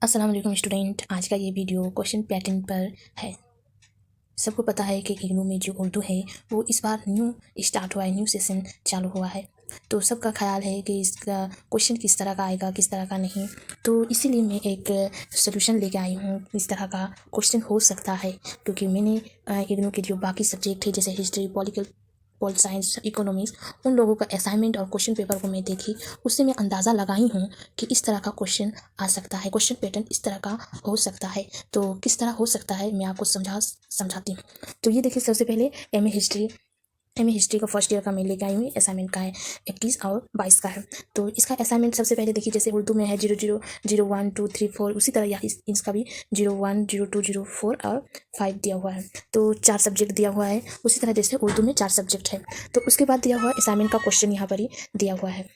अस्सलाम वालेकुम स्टूडेंट। आज का ये वीडियो क्वेश्चन पैटर्न पर है। सबको पता है कि इग्नू में जो उर्दू है वो इस बार न्यू स्टार्ट हुआ है, न्यू सेशन चालू हुआ है। तो सबका ख्याल है कि इसका क्वेश्चन किस तरह का आएगा, किस तरह का नहीं। तो इसीलिए मैं एक सोल्यूशन लेके आई हूँ, इस तरह का क्वेश्चन हो सकता है। क्योंकि मैंने इग्नू के जो बाकी सब्जेक्ट है जैसे हिस्ट्री, पॉल साइंस, इकोनॉमिक्स, उन लोगों का असाइनमेंट और क्वेश्चन पेपर को मैं देखी, उससे मैं अंदाज़ा लगाई हूँ कि इस तरह का क्वेश्चन आ सकता है, क्वेश्चन पैटर्न इस तरह का हो सकता है। तो किस तरह हो सकता है मैं आपको समझाती हूँ। तो ये देखिए, सबसे पहले एम ए हिस्ट्री का फर्स्ट ईयर का मैं लेके आई हूँ। असाइनमेंट का है 21 और 22 का है। तो इसका असाइनमेंट सबसे पहले देखिए, जैसे उर्दू में है 0001 2 3 4, उसी तरह यहाँ इसका भी 01 02 04 और 5 दिया हुआ है। तो 4 सब्जेक्ट दिया हुआ है, उसी तरह जैसे उर्दू में 4 सब्जेक्ट है। तो उसके बाद दिया हुआ असाइनमेंट का क्वेश्चन यहाँ पर ही दिया हुआ है।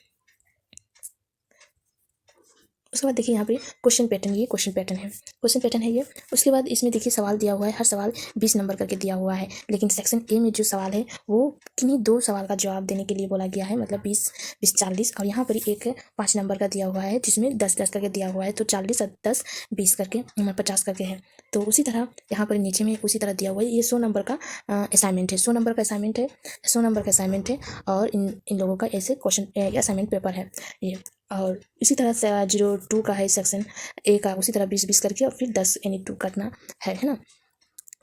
उसके बाद देखिए यहाँ पे क्वेश्चन पैटर्न, ये क्वेश्चन पैटर्न है ये। उसके बाद इसमें देखिए सवाल दिया हुआ है, हर सवाल 20 नंबर करके दिया हुआ है। लेकिन सेक्शन ए में जो सवाल है वो किन्हीं 2 सवाल का जवाब देने के लिए बोला गया है, मतलब 20 20 40। और यहाँ पर एक 5 नंबर का दिया हुआ है जिसमें 10 10 करके दिया हुआ है। तो 40 और 10 20 करके 50 करके है। तो उसी तरह यहाँ पर नीचे में उसी तरह दिया हुआ है। ये 100 नंबर का असाइनमेंट है, 100 नंबर का असाइनमेंट है। और इन लोगों का ऐसे क्वेश्चन असाइनमेंट पेपर है ये। और इसी तरह से 02 का है सेक्शन ए का, उसी तरह 20 20 करके और फिर 10 यानी 2 करना है ना।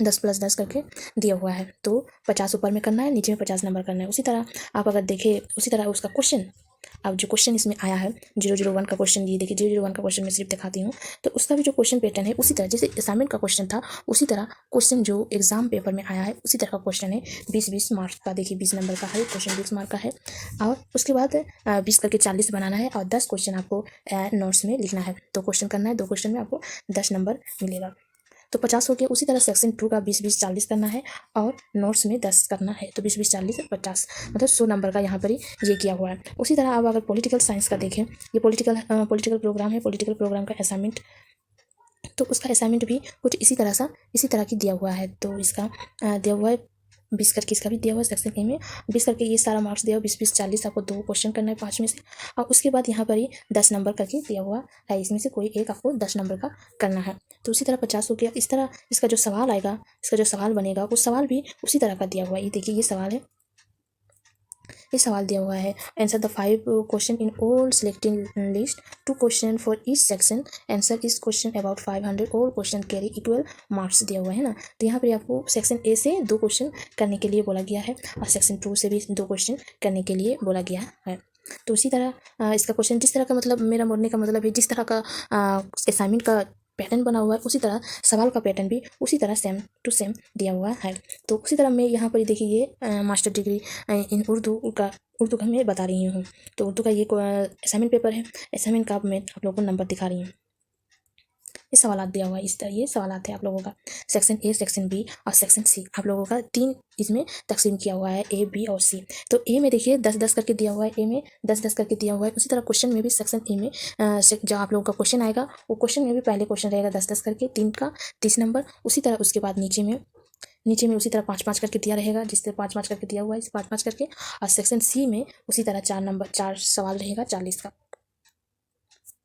10 + 10 करके दिया हुआ है। तो 50 ऊपर में करना है, नीचे में 50 नंबर करना है। उसी तरह आप अगर देखें, उसी तरह उसका क्वेश्चन, अब जो क्वेश्चन इसमें आया है 001 का क्वेश्चन, ये देखिए 001 का क्वेश्चन मैं सिर्फ दिखाती हूँ। तो उसका भी जो क्वेश्चन पैटर्न है उसी तरह जैसे असाइनमेंट का क्वेश्चन था, उसी तरह क्वेश्चन जो एग्जाम पेपर में आया है उसी तरह का क्वेश्चन है। 20 20 मार्क्स का, देखिए 20 नंबर का है क्वेश्चन, 20 मार्क का है। और उसके बाद 20 करके 40 बनाना है और 10 क्वेश्चन आपको नोट्स में लिखना है। तो क्वेश्चन करना है, 2 क्वेश्चन में आपको 10 नंबर मिलेगा। तो 50 हो गया। उसी तरह सेक्शन 2 का 20 20 40 करना है और नोट्स में 10 करना है। तो 20 20 40 50, मतलब 100 नंबर का यहाँ पर ही ये किया हुआ है। उसी तरह आप अगर पॉलिटिकल साइंस का देखें, ये पॉलिटिकल प्रोग्राम है, पॉलिटिकल प्रोग्राम का असाइनमेंट। तो उसका असाइनमेंट भी कुछ इसी तरह की दिया हुआ है। तो इसका दिया हुआ है 20 करके, इसका भी दिया हुआ है सेक्शन ए में 20 करके, ये सारा मार्क्स दिया हुआ 20 20 40। आपको 2 क्वेश्चन करना है 5 में से। और उसके बाद यहाँ पर ही 10 नंबर करके दिया हुआ है, इसमें से कोई एक आपको 10 नंबर का करना है। तो उसी तरह 50 हो गया। इस तरह इसका जो सवाल आएगा, इसका जो सवाल बनेगा वो सवाल भी उसी तरह का दिया हुआ है। ये देखिए, ये सवाल है, ये सवाल दिया हुआ है। Answer the 5 question in all selected list, 2 question for each section, answer इस question about 500, all question carry equal marks दिया हुआ है ना। तो यहाँ पर आपको सेक्शन ए से 2 क्वेश्चन करने के लिए बोला गया है और सेक्शन 2 से भी 2 क्वेश्चन करने के लिए बोला गया है। तो उसी तरह इसका क्वेश्चन, जिस तरह का, मतलब मेरा बोलने का मतलब है, जिस तरह का असाइनमेंट का पैटर्न बना हुआ है उसी तरह सवाल का पैटर्न भी उसी तरह सेम टू सेम दिया हुआ है। तो उसी तरह मैं यहाँ पर देखिए, ये मास्टर डिग्री इन उर्दू का मैं बता रही हूँ। तो उर्दू का ये असाइनमेंट पेपर है। असाइनमेंट का मैं आप लोगों को नंबर दिखा रही हूँ। ये सवाल दिया हुआ है, इस तरह ये सवाल है आप लोगों का। सेक्शन ए, सेक्शन बी और सेक्शन सी, आप लोगों का 3 इसमें तकसीम किया हुआ है, ए बी और सी। तो ए में देखिए 10 10 करके दिया हुआ है, ए में 10 10 करके दिया हुआ है। उसी तरह क्वेश्चन में भी सेक्शन ए में जब आप लोगों का क्वेश्चन आएगा, वो क्वेश्चन में भी पहले क्वेश्चन रहेगा 10 10 करके, 3 का 30 नंबर। उसी तरह उसके बाद नीचे में उसी तरह 5 5 करके दिया रहेगा, जिससे 5 5 करके दिया हुआ है, इसे 5 5 करके। और सेक्शन सी में उसी तरह 4 सवाल रहेगा 40 का।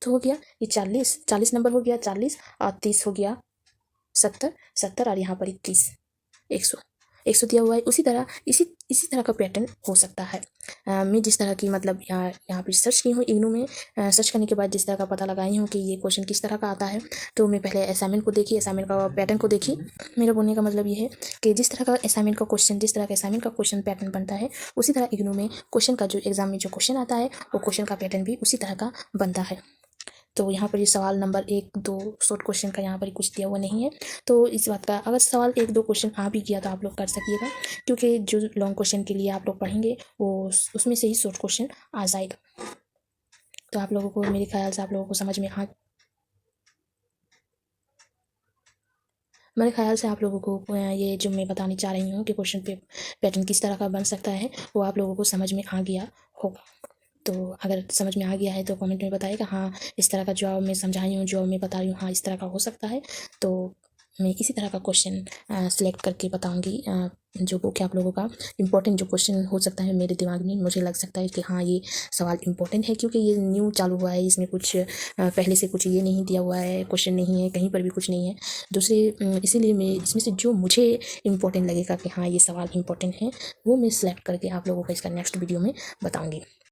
तो हो गया ये 40 नंबर हो गया, 40 और 30 हो गया 70 70, और यहाँ पर 30 100 100 दिया हुआ है। इसी तरह का पैटर्न हो सकता है। मैं जिस तरह की, मतलब यहाँ पर सर्च की हूँ इग्नू में, सर्च करने के बाद जिस तरह का पता लगाई हूँ कि ये क्वेश्चन किस तरह का आता है। तो मैं पहले असाइनमेंट को देखी, असाइनमेंट का पैटर्न को देखी। मेरा बोलने का मतलब ये है कि जिस तरह का असाइनमेंट का क्वेश्चन पैटर्न बनता है, उसी तरह इग्नू में क्वेश्चन का, जो एग्जाम में जो क्वेश्चन आता है, वो क्वेश्चन का पैटर्न भी उसी तरह का बनता है। तो यहाँ पर ये सवाल नंबर 1 2 शॉर्ट क्वेश्चन का यहाँ पर कुछ दिया हुआ नहीं है। तो इस बात का, अगर सवाल 1 2 क्वेश्चन आ भी गया तो आप लोग कर सकिएगा, क्योंकि जो लॉन्ग क्वेश्चन के लिए आप लोग पढ़ेंगे वो उसमें से ही शॉर्ट क्वेश्चन आ जाएगा। तो आप लोगों को, मेरे ख्याल से आप लोगों को समझ में मेरे ख्याल से आप लोगों को ये जो मैं बताने चाह रही हूँ कि क्वेश्चन पैटर्न किस तरह का बन सकता है, वो आप लोगों को समझ में आ गया होगा। तो अगर समझ में आ गया है तो कमेंट में बताइएगा, हाँ इस तरह का जो मैं समझाई हूँ, जो मैं बता रही हूँ, हाँ इस तरह का हो सकता है। तो मैं इसी तरह का क्वेश्चन सिलेक्ट करके बताऊंगी, जो कि आप लोगों का इम्पोर्टेंट जो क्वेश्चन हो सकता है मेरे दिमाग में, मुझे लग सकता है कि हाँ ये सवाल इम्पोर्टेंट है, क्योंकि ये न्यू चालू हुआ है, इसमें कुछ पहले से कुछ ये नहीं दिया हुआ है, क्वेश्चन नहीं है, कहीं पर भी कुछ नहीं है। दूसरे इसीलिए मैं इसमें से जो मुझे इम्पोर्टेंट लगेगा कि हाँ ये सवाल इम्पोर्टेंट है, वो मैं सिलेक्ट करके आप लोगों को इसका नेक्स्ट वीडियो में बताऊँगी।